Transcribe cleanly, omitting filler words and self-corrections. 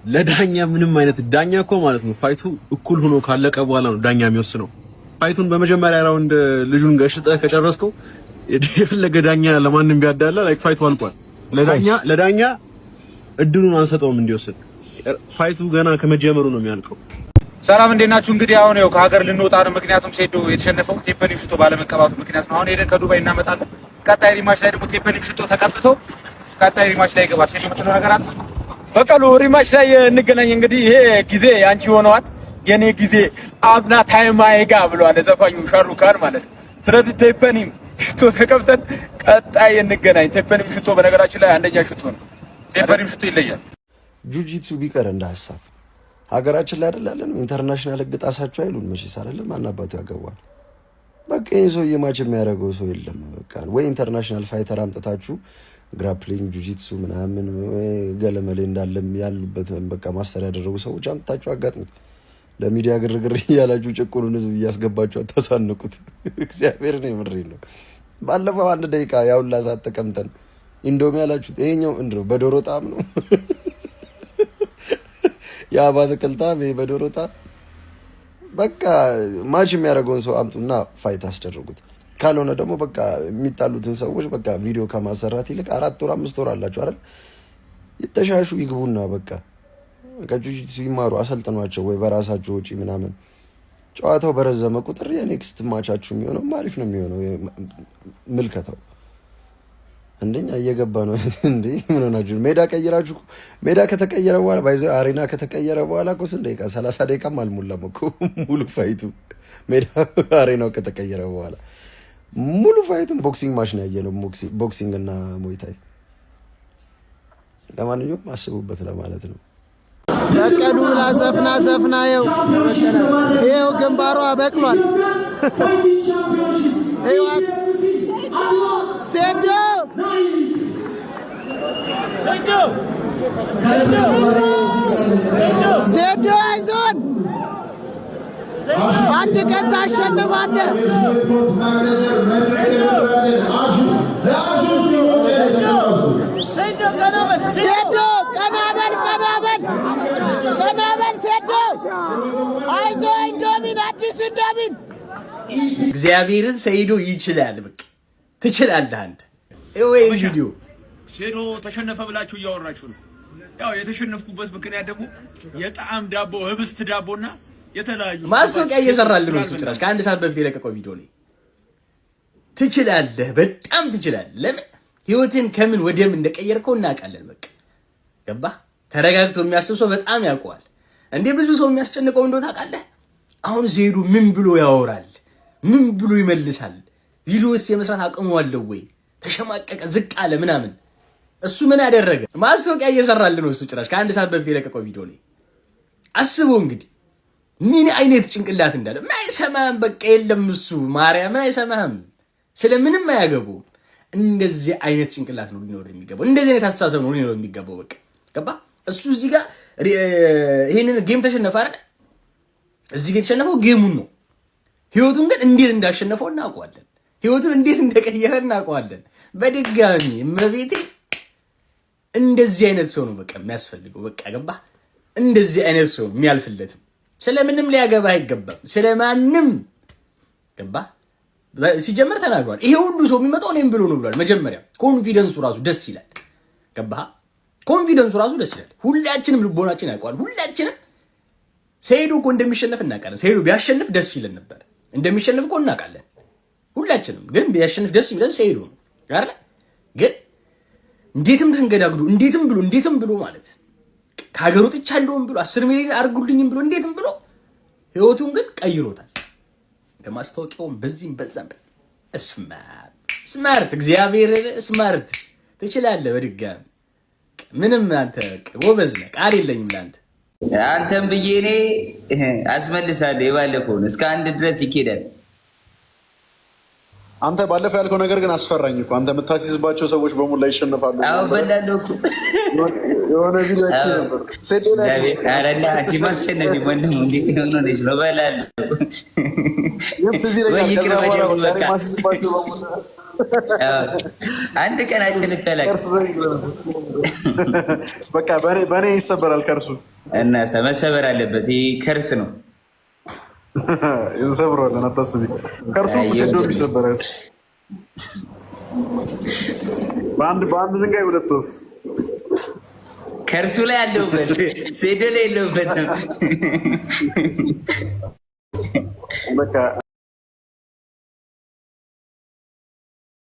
ለዳኛ ምንም አይነት ዳኛ እኮ ማለት ነው ፋይቱ እኩል ሆኖ ካለቀ በኋላ ነው ዳኛ የሚወስነው። ፋይቱን በመጀመሪያ ራውንድ ልጁን ገሽጠህ ከጨረስከው የፈለገ ዳኛ ለማንም ቢያዳላ ላይክ ፋይቱ አልቋል። ለዳኛ እድሉን አንሰጠውም እንዲወስድ። ፋይቱ ገና ከመጀመሩ ነው የሚያልቀው። ሰላም እንዴት ናችሁ? እንግዲህ አሁን ያው ከሀገር ልንወጣ ነው። ምክንያቱም ሴዶ የተሸነፈው ቴፐኒ ሽቶ ባለመቀባቱ ምክንያት ነው። አሁን ሄደን ከዱባይ እናመጣለን። ቀጣይ ሪማች ላይ ደግሞ ቴፐኒ ሽቶ ተቀብቶ ቀጣይ ሪማች ላይ ይገባል። ሴዶ የምትለው ነገር አለ። በቀሉ ሪማች ላይ እንገናኝ። እንግዲህ ይሄ ጊዜ አንቺ ሆነዋል፣ የኔ ጊዜ አብና ታይም አይጋ ብሏል ዘፋኙ ሻሩካን ማለት ነው። ስለዚህ ቴፐኒ ሽቶ ተቀብተን ቀጣይ እንገናኝ። ቴፐኒ ሽቶ በነገራችን ላይ አንደኛ ሽቶ ነው። ቴፐኒ ሽቶ ይለያል። ጁጂትሱ ቢቀር እንደ ሀሳብ ሀገራችን ላይ አይደል ያለነው? ኢንተርናሽናል ህግ ጣሳችሁ አይሉን መቼስ አይደለም። ማናባቱ ያገባል። በቃ ይሄ ሰው የማች የሚያደርገው ሰው የለም። በቃ ወይ ኢንተርናሽናል ፋይተር አምጥታችሁ ግራፕሊንግ፣ ጁጂትሱ ምናምን ገለመሌ እንዳለም ያሉበት በቃ ማስተር ያደረጉ ሰዎች አምጥታችሁ አጋጥሙት። ለሚዲያ ግርግር እያላችሁ ጭቁኑን ህዝብ እያስገባችሁ አታሳንቁት። እግዚአብሔር ነው የምሬን ነው። ባለፈው 1 ደቂቃ ያውላ ሰዓት ተቀምጠን ኢንዶሚ ያላችሁት ይሄኛው እንድሮ በዶሮ ጣም ነው ያ ባተከልታ በዶሮታ በቃ ማች የሚያደርገውን ሰው አምጡና ፋይት አስደርጉት። ካልሆነ ደግሞ በቃ የሚጣሉትን ሰዎች በቃ ቪዲዮ ከማሰራት ይልቅ 4 ወር 5 ወር አላችሁ አይደል? ይተሻሹ ይግቡና በቃ ከጁጂትሱ ይማሩ፣ አሰልጥኗቸው ወይ በራሳቸው ወጪ ምናምን። ጨዋታው በረዘመ ቁጥር የኔክስት ማቻችሁ የሚሆነው አሪፍ ነው የሚሆነው። ምልከታው አንደኛ እየገባ ነው እንዴ? ምን ሆናችሁ? ሜዳ ቀይራችሁ ሜዳ ከተቀየረ በኋላ ባይዘው አሬና ከተቀየረ በኋላ እኮ ስንት ደቂቃ 30 ደቂቃም አልሞላም እኮ ሙሉ ፋይቱ። ሜዳ አሬናው ከተቀየረ በኋላ ሙሉ ፋይቱን ቦክሲንግ ማች ነው ያየነው፣ ቦክሲንግ እና ሞይታይ። ለማንኛውም አስቡበት ለማለት ነው። በቀሉ ዘፍና ይኸው ግንባሯ በቅሏል። ህይወት ሴዶ አይዞን፣ አንድ ቀን ታሸንፋለህ። ሴዶ ቀናበል ሴዶ አይዞ፣ ኢንዶሚን አዲስ ኢንዶሚን። እግዚአብሔርን ሰይዶ ይችላል። በቃ ትችላለህ አንተ። ወይ ቪዲዮ ሴዶ ተሸነፈ ብላችሁ እያወራችሁ ነው። ያው የተሸነፍኩበት ምክንያት ደግሞ የጣዕም ዳቦ ህብስት ዳቦና የተለያዩ ማስታወቂያ እየሰራልን ነው። እሱ ጭራሽ ከአንድ ሰዓት በፊት የለቀቀው ቪዲዮ ላይ ትችላለህ፣ በጣም ትችላለህ። ለምን ህይወትን ከምን ወደ ምን እንደቀየርከው እናውቃለን። በቃ ገባህ? ተረጋግቶ የሚያስብ ሰው በጣም ያውቀዋል። እንዴ ብዙ ሰው የሚያስጨንቀው እንደው ታውቃለህ? አሁን ዜዱ ምን ብሎ ያወራል? ምን ብሎ ይመልሳል? ቪዲዮስ የመስራት አቅሙ አለው ወይ? ተሸማቀቀ፣ ዝቅ አለ ምናምን። እሱ ምን ያደረገ? ማስታወቂያ እየሰራልን ነው። እሱ ጭራሽ ከአንድ ሰዓት በፊት የለቀቀው ቪዲዮ ላይ አስበው እንግዲህ ምን አይነት ጭንቅላት እንዳለ። ምን አይሰማህም? በቃ የለም እሱ ማርያምን አይሰማህም። ስለምንም አያገቡም። እንደዚህ አይነት ጭንቅላት ነው ሊኖር የሚገባው። እንደዚህ አይነት አስተሳሰብ ነው ሊኖር የሚገባው። በቃ ገባ? እሱ እዚህ ጋር ይሄንን ጌም ተሸነፈ አይደል? እዚህ ጋር የተሸነፈው ጌሙን ነው። ህይወቱን ግን እንዴት እንዳሸነፈው እናውቀዋለን። ህይወቱን እንዴት እንደቀየረ እናውቀዋለን። በድጋሚ መቤቴ እንደዚህ አይነት ሰው ነው በቃ የሚያስፈልገው። በቃ ገባ? እንደዚህ አይነት ሰው የሚያልፍለትም ስለምንም ሊያገባ አይገባም። ስለማንም ገባ? ሲጀመር ተናግሯል። ይሄ ሁሉ ሰው የሚመጣው እኔም ብሎ ነው ብሏል። መጀመሪያ ኮንፊደንሱ ራሱ ደስ ይላል። ገባ? ኮንፊደንሱ ራሱ ደስ ይላል። ሁላችንም ልቦናችን ያውቀዋል። ሁላችንም ሰይዶ እኮ እንደሚሸነፍ እናውቃለን። ሰይዶ ቢያሸንፍ ደስ ይለን ነበር። እንደሚሸነፍ እኮ እናውቃለን ሁላችንም። ግን ቢያሸንፍ ደስ ይለን ሰይዶ ነው አይደል? ግን እንዴትም ተንገዳግዶ እንዴትም ብሎ ማለት ከሀገር ወጥቻለሁም ብሎ 10 ሚሊዮን አድርጉልኝም ብሎ እንዴትም ብሎ ህይወቱን ግን ቀይሮታል። ከማስታወቂያውም በዚህም በዛም ስማርት እግዚአብሔር ስማርት ትችላለህ። በድጋሚ ምንም አንተ ጎበዝ ነህ። ቃል የለኝም ለአንተ። አንተም ብዬ እኔ አስመልሳለሁ። የባለፈውን እስከ 1 ድረስ ይኬዳል። አንተ ባለፈው ያልከው ነገር ግን አስፈራኝ እኮ። አንተ የምታሲዝባቸው ሰዎች በሙላ ይሸነፋሉ። አዎ በላለሁ እኮ የሆነ ቪዲዮ አይቼ ነበር። ሴዶና አረና አጂማት ሸነፊ ወንድም እንዴ ሆኖ ነው በላለሁ። የምትዚህ ላይ ማሲዝባቸው በሙላ አንድ ቀን አሸንፍ ያላቅ በቃ በኔ ይሰበራል ከርሱ እና መሰበር አለበት። ይሄ ከርስ ነው። እንሰብረዋለን፣ አታስቢ። ከርሱ ሴዶ ይሰበራል። በአንድ ድንጋይ ሁለት ወፍ። ከርሱ ላይ ያለውበት ሴዶ ላይ የለውበትም። በቃ